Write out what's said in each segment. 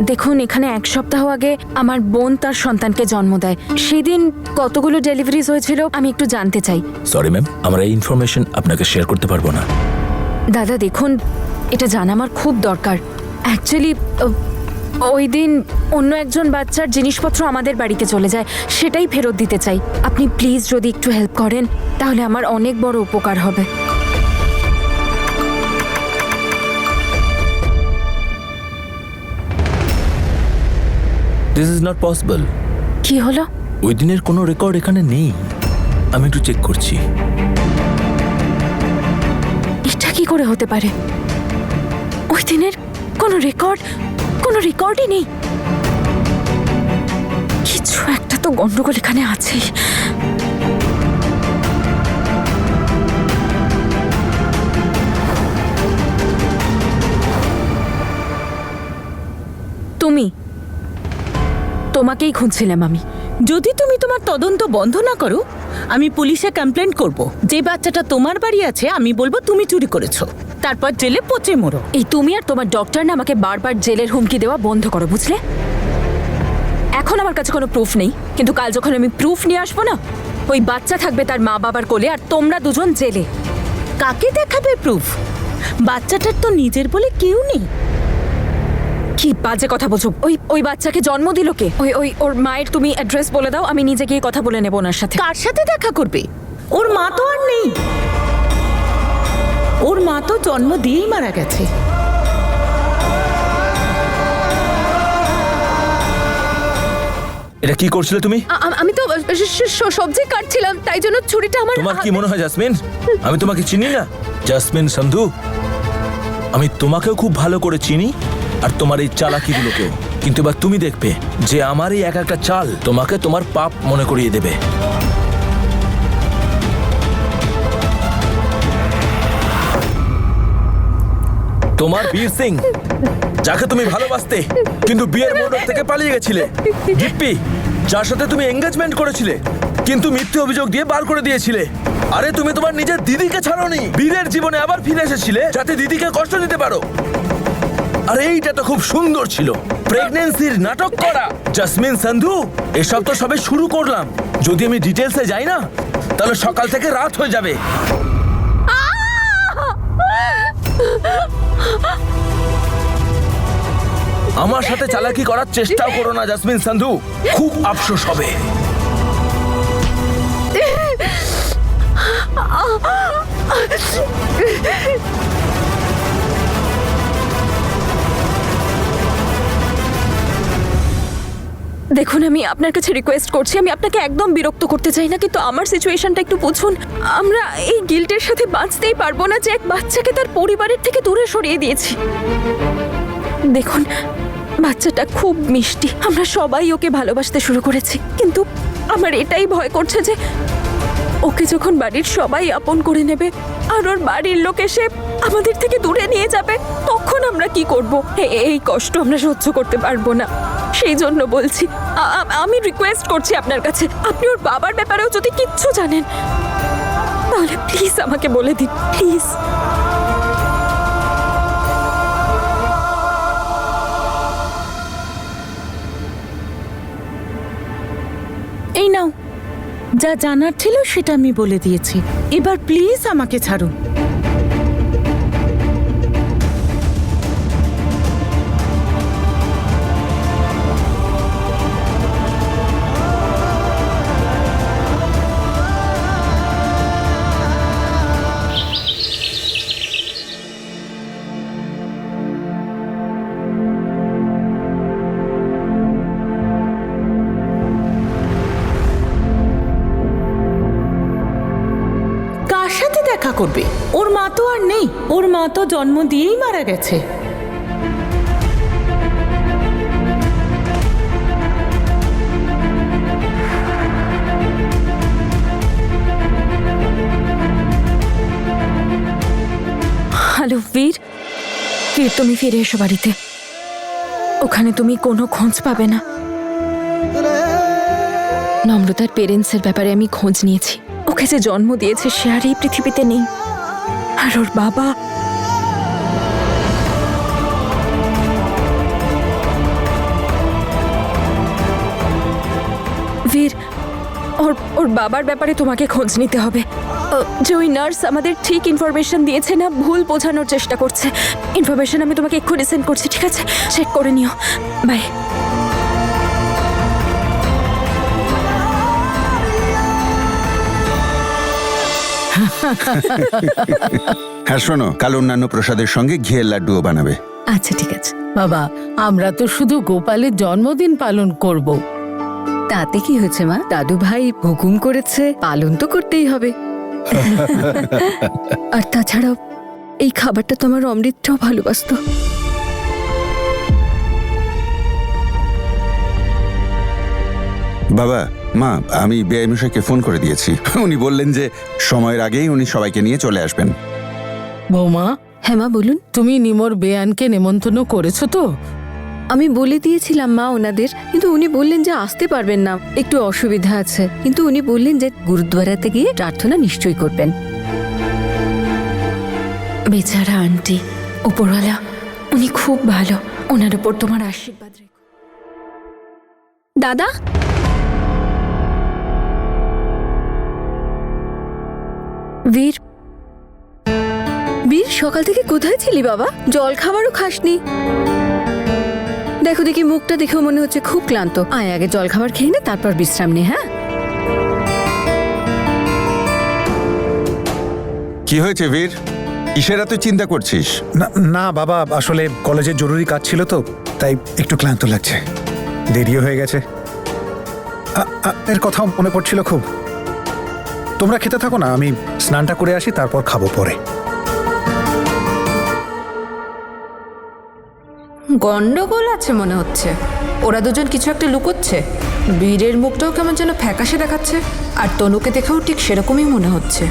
দেখুন, এখানে 1 সপ্তাহ আগে আমার বোন তার সন্তানকে জন্ম দেয়। সেদিন কতগুলো ডেলিভারিজ হয়েছিল আমি একটু জানতে চাই। সরি ম্যাম, আমরা এই ইনফরমেশন আপনাকে শেয়ার করতে পারবো না। দাদা দেখুন, এটা জানা আমার খুব দরকার। অ্যাকচুয়ালি ওই দিন অন্য একজন বাচ্চার জিনিসপত্র আমাদের বাড়িতে চলে যায়, সেটাই ফেরত দিতে চাই। আপনি প্লিজ যদি একটু হেল্প করেন তাহলে আমার অনেক বড় উপকার হবে। This is not possible. কি হলো? ওই দিনের কোনো রেকর্ড এখানে নেই। আমি একটু চেক করছি। এটা কি করে হতে পারে? ওই দিনের কোনো রেকর্ডই নেই। কিছু একটা তো গন্ডগোল এখানে আছেই। তোমাকেই খুঁজছিলাম আমি। যদি তুমি তোমার তদন্ত বন্ধ না করো, আমি পুলিশে কমপ্লেন করব। যে বাচ্চাটা তোমার বাড়ি আছে আমি বলবো তুমি চুরি করেছো, তারপর জেলে পচে মরো। এই তুমি আর তোমার ডক্টর না আমাকে বারবার জেলের হুমকি দেওয়া বন্ধ করো, বুঝলে? এখন আমার কাছে কোনো প্রুফ নেই, কিন্তু কাল যখন আমি প্রুফ নিয়ে আসবো না, ওই বাচ্চা থাকবে তার মা বাবার কোলে আর তোমরা দুজন জেলে। কাকে দেখাবে প্রুফ? বাচ্চাটার তো নিজের বলে কেউ নেই। কি বাজে কথা বলছো? ওই বাচ্চাকে জন্ম দিল কে? ওর মায়ের তুমি অ্যাড্রেস বলে দাও, আমি নিজে গিয়ে কথা বলে নেব ওনার সাথে। কার সাথে দেখা করবে? ওর মা তো আর নেই। ওর মা তো জন্ম দিয়েই মারা গেছে। এটা কি করছিলে তুমি? আমি তো সবজি কাটছিলাম, তাই জন্য ছুরিটা আমার। তোমার কি মনে হয় জাসমিন আমি তোমাকে চিনি না? জাসমিন সান্ধু, আমি তোমাকেও খুব ভালো করে চিনি আর তোমার এই চালাকিগুলোকেও। কিন্তু এবার তুমি দেখবে যে আমার এই একটা চাল তোমাকে তোমার পাপ মনে করিয়ে দেবে। তোমার বীর সিং, যাকে তুমি ভালোবাসতে কিন্তু বিয়ের মণ্ডপ থেকে পালিয়ে গেছিলে, গিপ্পি, যার সাথে তুমি এঙ্গেজমেন্ট করেছিলে কিন্তু মিথ্যে অভিযোগ দিয়ে বার করে দিয়েছিলে। আরে তুমি তোমার নিজের দিদিকে ছাড়োনি, বীরের জীবনে আবার ফিরে এসেছিলে যাতে দিদিকে কষ্ট দিতে পারো। আরে এইটা তো খুব সুন্দর ছিল, প্রেগন্যান্সির নাটক করা। জাসমিন সান্ধু, এসব তো সবে শুরু করলাম। যদি আমি ডিটেলসে যাই না তাহলে সকাল থেকে রাত হয়ে যাবে। আমার সাথে চালাকি করার চেষ্টাও করো না জাসমিন সান্ধু, খুব আফসোস হবে। দেখুন, আমি আপনার কাছে রিকোয়েস্ট করছি, আমি আপনাকে একদম বিরক্ত করতে চাই না, কিন্তু আমার সিচুয়েশনটা একটু বুঝুন। আমরা এই গিল্টের সাথে বাঁচতেই পারবো না যে এক বাচ্চাকে তার পরিবারের থেকে দূরে সরিয়ে দিয়েছি। দেখুন, বাচ্চাটা খুব মিষ্টি, আমরা সবাই ওকে ভালোবাসতে শুরু করেছি, কিন্তু আমার এটাই ভয় করছে যে ওকে যখন বাড়ির সবাই আপন করে নেবে আর ওর বাড়ির লোক এসে আমাদের থেকে দূরে নিয়ে যাবে, তখন আমরা কি করব? এই কষ্ট আমরা সহ্য করতে পারবো না। সেই জন্য বলছি, আমি রিকোয়েস্ট করছি আপনার কাছে, আপনি ওর বাবার ব্যাপারেও যদি কিচ্ছু জানেন তাহলে প্লিজ আমাকে বলে দিন, প্লিজ। এই নাও, যা জানার ছিল সেটা আমি বলে দিয়েছি। এবার প্লিজ আমাকে ছাড়ুন। দেখা করবে? ওর মা তো আর নেই, ওর মা তো জন্ম দিয়েই মারা গেছে। হ্যালো বীর, তুমি ফিরে এসো বাড়িতে। ওখানে তুমি কোনো খোঁজ পাবে না। নম্রতার পেরেন্টসের ব্যাপারে আমি খোঁজ নিয়েছি। ওকে যে জন্ম দিয়েছে সে আর এই পৃথিবীতে নেই, আর ওর বাবা ওর বাবার ব্যাপারে তোমাকে খোঁজ নিতে হবে। যে ওই নার্স আমাদের ঠিক ইনফরমেশন দিয়েছে না ভুল বোঝানোর চেষ্টা করছে। ইনফরমেশন আমি তোমাকে এক্ষুনি সেন্ড করছি, ঠিক আছে? চেক করে নিও। বাই। হ্যাঁ শোনো, কাল অন্যান্য প্রসাদের সঙ্গে ঘিয়ের লাড্ডুও বানাবে। আচ্ছা ঠিক আছে। বাবা, আমরা তো শুধু গোপালের জন্মদিন পালন করব। তাতে কি হয়েছে মা? দাদু ভাই হুকুম করেছে, পালন তো করতেই হবে। আর তাছাড়াও এই খাবারটা তো আমার অমৃতটাও ভালোবাসতো। বাবা, মা, আমি বেআই মশাইকে ফোন করে দিয়েছি। উনি বললেন যে সময়ের আগেই উনি সবাইকে নিয়ে চলে আসবেন। বৌমা, হ্যাঁ মা বলুন। তুমি নিমর বেয়ানকে নেমন্তন্ন করেছো তো? আমি বলে দিয়েছিলাম মা ওনাদের, কিন্তু উনি বললেন যে আসতে পারবেন না, একটু অসুবিধা আছে। কিন্তু উনি বললেন যে গুরুদ্বারাতে গিয়ে প্রার্থনা নিশ্চয়ই করবেন। বেচারা আন্টি, উপরওয়ালা উনি খুব ভালো। ওনার উপর তোমার আশীর্বাদ রেখো। দাদা, বীর, বীর সকাল থেকে কোথায় ছিলি বাবা? জল খাবারও খাসনি। দেখো দেখি, মুখটা দেখেও মনে হচ্ছে খুব ক্লান্ত। আয় আগে জল খাবার খেয়ে নে, তারপর বিশ্রাম নে। হ্যাঁ, কি হয়েছে বীর? কিসের এত চিন্তা করছিস? না না বাবা, আসলে কলেজের জরুরি কাজ ছিল তো, তাই একটু ক্লান্ত লাগছে। দেরিও হয়ে গেছে। এর কথা মনে পড়ছিল খুব। তোমরা খেতে থাকো না, আমি স্নানটা করে আসি, তারপর খাবো পরে। গন্ডগোল আছে মনে হচ্ছে। ওরা দুজন কিছু একটা লুকোচ্ছে। বীরের মুখটাও কেমন যেন ফ্যাকাশে দেখাচ্ছে, আর তনুকে দেখেও ঠিক সেরকমই মনে হচ্ছে।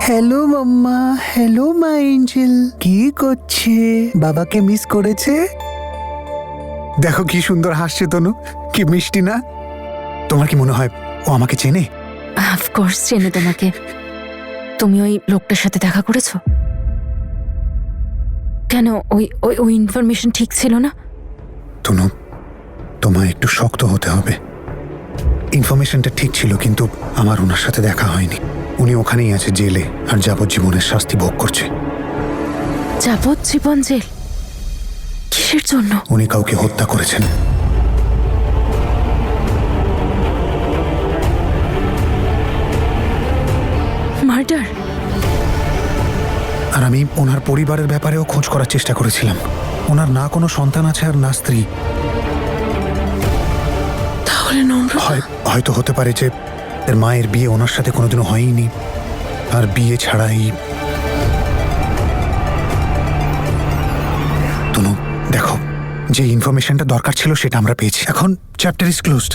Hello mamma, hello my angel. কি করছে? বাবাকে মিস করেছে? দেখো কি সুন্দর হাসছে তনু, কি মিষ্টি না? তোমার কি মনে হয় ও আমাকে চেনে? অফকোর্স চেনে তোমাকে। তুমি ওই লোকটার সাথে দেখা করেছো? কেন, ওই ওই ওই ইনফরমেশন ঠিক ছিল না? তনু, তোমায় একটু শক্ত হতে হবে। ইনফরমেশনটা ঠিক ছিল, কিন্তু আমার ওনার সাথে দেখা হয়নি। উনি ওখানেই আছে, জেলে, আর যাবজ্জীবনের শাস্তি ভোগ করছে। যাবজ্জীবন জেল? কিসের জন্য? উনি কাউকে হত্যা করেছেন। মার্ডার? আর আমি ওনার পরিবারের ব্যাপারেও খোঁজ করার চেষ্টা করেছিলাম। ওনার না কোনো সন্তান আছে আর না স্ত্রী। তাহলে নম্রতা? হয়তো হতে পারে যে এর মায়ের বিয়ে ওনার সাথে কোনোদিনও হয়নি, আর বিয়ে ছাড়াই। তনু দেখো, যে ইনফরমেশনটা দরকার ছিল সেটা আমরা পেয়েছি। এখন চ্যাপ্টার ইজ ক্লোজড।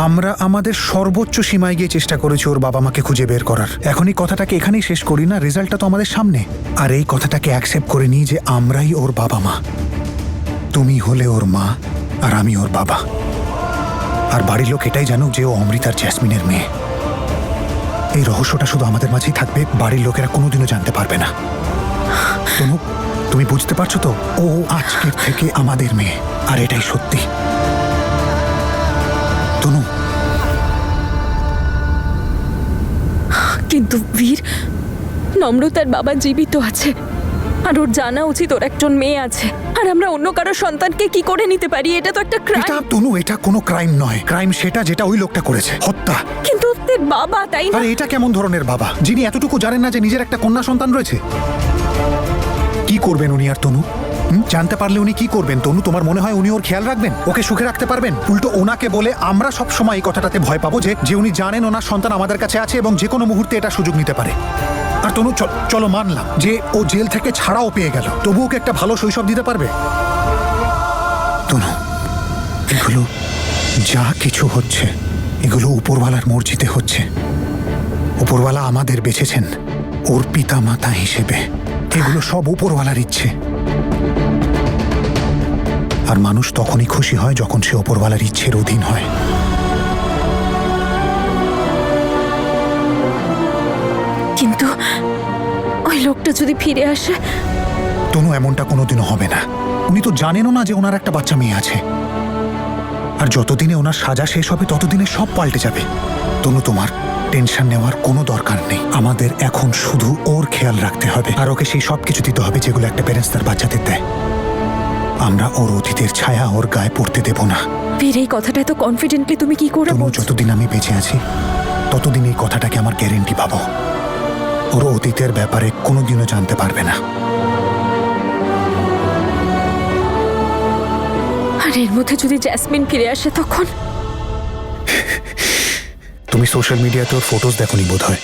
আমরা আমাদের সর্বোচ্চ সীমায় গিয়ে চেষ্টা করেছি ওর বাবা মাকে খুঁজে বের করার। এখন এই কথাটাকে এখানেই শেষ করি না, রেজাল্টটা তো আমাদের সামনে। আর এই কথাটাকে অ্যাকসেপ্ট করে নিই যে আমরাই ওর বাবা মা। তুমি হলে ওর মা, আর আমি ওর বাবা। আর বাড়ির লোক এটাই জানুক যে ও অমৃত আর জ্যাসমিনের মেয়ে। এই রহস্যটা শুধু আমাদের মাঝেই থাকবে, বাড়ির লোকেরা কোনোদিনও জানতে পারবে না। তনু, তুমি বুঝতে পারছো তো? ও আজকের থেকে আমাদের মেয়ে, আর এটাই সত্যি। তনু, কিন্তু বীর, নম্রতার বাবা জীবিত আছে, আর ওর জানা উচিত ওর একজন মেয়ে আছে। আর আমরা অন্য কারো সন্তানকে কি করে নিতে পারি? এটা তো একটা ক্রাইম। এটা তনু, এটা কোনো ক্রাইম নয়। ক্রাইম সেটা যেটা ওই লোকটা করেছে, হত্যা। কিন্তু ওদের বাবা, তাই না? আরে এটা কেমন ধরনের বাবা, যিনি এতটুকু জানেন না যে নিজের একটা কন্যা সন্তান রয়েছে? কি করবেন উনি? আর তনু জানতে পারলে উনি কি করবেন? তনু, তোমার মনে হয় উনি ওর খেয়াল রাখবেন, ওকে সুখে রাখতে পারবেন? উল্টো ওনাকে বলে আমরা সব সময় এই কথাটাতে ভয় পাবো যে উনি জানেন ওনার সন্তান আমাদের কাছে আছে এবং যে কোনো মুহূর্তে এটা সুযোগ নিতে পারে। আর তনু, চলো মানলাম যে ও জেল থেকে ছাড়াও পেয়ে গেল, তবু ওকে একটা ভালো শৈশব দিতে পারবে? তনু, এগুলো যা কিছু হচ্ছে, এগুলো উপরওয়ালার মর্জিতে হচ্ছে। উপরওয়ালা আমাদের বেছেছেন ওর পিতা মাতা হিসেবে। এগুলো সব উপরওয়ালার ইচ্ছে। আর মানুষ তখনই খুশি হয় যখন সে উপরওয়ালার ইচ্ছের অধীন হয়। কিন্তু ওই লোকটা যদি ফিরে আসে, তনু, এমনটা কোনোদিনও হবে না। উনি তো জানেনও না যে ওনার একটা বাচ্চা মেয়ে আছে। আর যতদিনে ওনার সাজা শেষ হবে ততদিনে সব পাল্টে যাবে। তনু, তোমার টেনশন নেওয়ার কোনো দরকার নেই। আমাদের এখন শুধু ওর খেয়াল রাখতে হবে, আর ওকে সেই সব কিছু দিতে হবে যেগুলো একটা প্যারেন্টস তার বাচ্চাদের দেয়। আমরা ওর অতীতের ছায়া ওর গায়ে পড়তে দেব না। বীর, এই কথাটা এত কনফিডেন্টলি তুমি কি করে তনু, বলছো? যতদিন আমি বেঁচে আছি ততদিন এই কথাটাকে আমার গ্যারেন্টি পাবো। ওর অতীতের ব্যাপারে কোনোদিনও জানতে পারবে না। আর এর মধ্যে যদি জ্যাসমিন ফিরে আসে তখন? তুমি সোশ্যাল মিডিয়াতে ওর ফটোজ দেখোনি বোধহয়।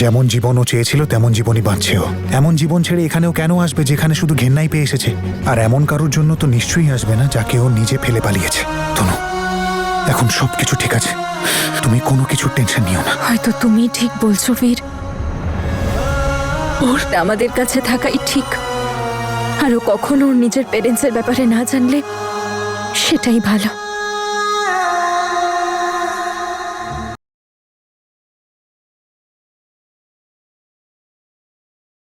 যেমন জীবন ও চেয়েছিল তেমন জীবনই বাঁচছে ও। এমন জীবন ছেড়ে এখানেও কেন আসবে যেখানে শুধু ঘেন্নাই পেয়ে এসেছে? আর এমন কারোর জন্য তো নিশ্চয়ই আসবে না যাকে ও নিজে ফেলে পালিয়েছে। তনু, এখন সবকিছু ঠিক আছে, তুমি কোনো কিছুর টেনশন নিও না। হয়তো তুমি ঠিক বলছো বীর, ওর আমাদের কাছে থাকাই ঠিক। আর ও কখনো ওর নিজের পেরেন্টসের ব্যাপারে না জানলে সেটাই ভালো।